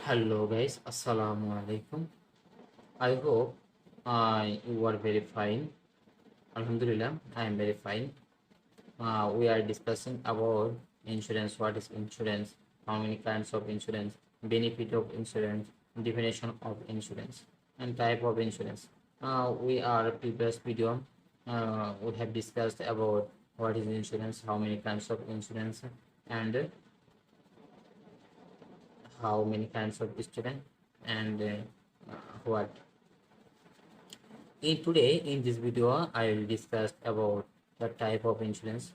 Hello guys, assalamu alaikum. I hope you are very fine. Alhamdulillah, I am very fine. We are discussing about insurance. What is insurance? How many kinds of insurance? Benefit of insurance? Definition of insurance and type of insurance. We are previous video. We have discussed about what is insurance, how many kinds of insurance, and how many kinds of student and what in this video I will discuss about the type of insurance.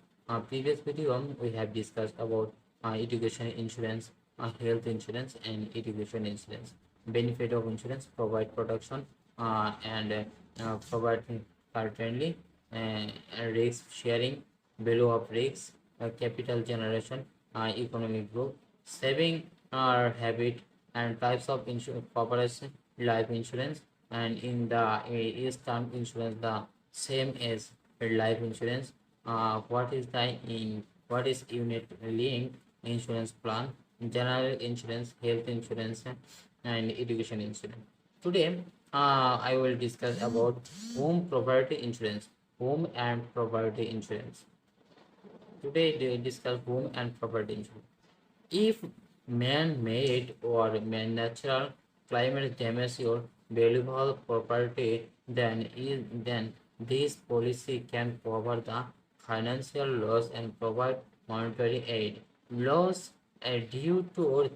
Previous video we have discussed about education insurance, health insurance and education insurance. Benefit of insurance: provide protection and provide certainly, risk sharing, value of risks, capital generation, economic growth, saving habit, and types of insurance: corporation, life insurance, and in the is term insurance the same as life insurance. What is unit linked insurance plan, general insurance, health insurance, and education insurance. Today I will discuss about home property insurance. Home and property insurance. Today they discuss home and property insurance. If man-made or natural climate damage your valuable property, then this policy can cover the financial loss and provide monetary aid. Loss due to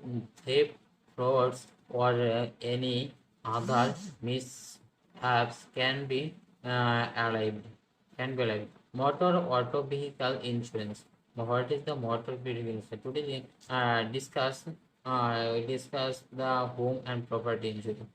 theft, frauds, or any other mishaps can be allayed. Motor auto vehicle insurance. What is the motor vehicle insurance? Today discuss the home and property insurance.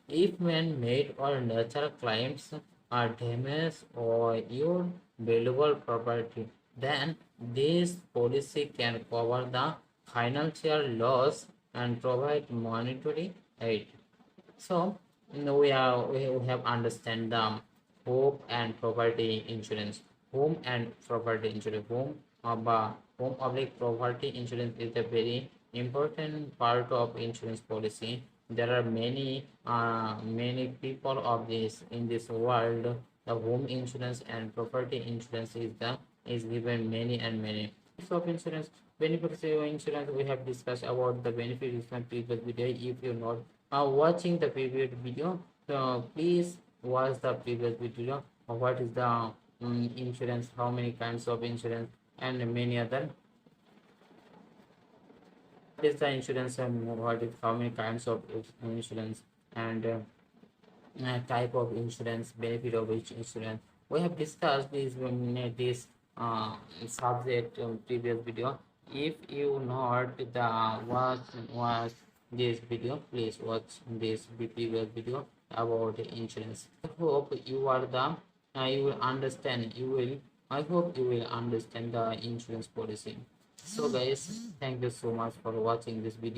If man-made or natural claims are damage or your valuable property, then this policy can cover the financial loss and provide monetary aid. So we have understand the home and property insurance. Home and property insurance. Home public property insurance is a very important part of insurance policy. There are many people of this in this world. The home insurance and property insurance is given many and many types of insurance. Benefits of insurance, we have discussed about the benefits from previous video. If you're not watching the previous video, please watch the previous video. What is the insurance, how many kinds of insurance, and many other. What is the insurance and what is how many kinds of insurance, and type of insurance, benefit of each insurance. We have discussed this subject previous video. If you not the watch this video, please watch this previous video about insurance. I hope you are the you will understand. I hope you will understand the insurance policy. So guys, thank you so much for watching this video.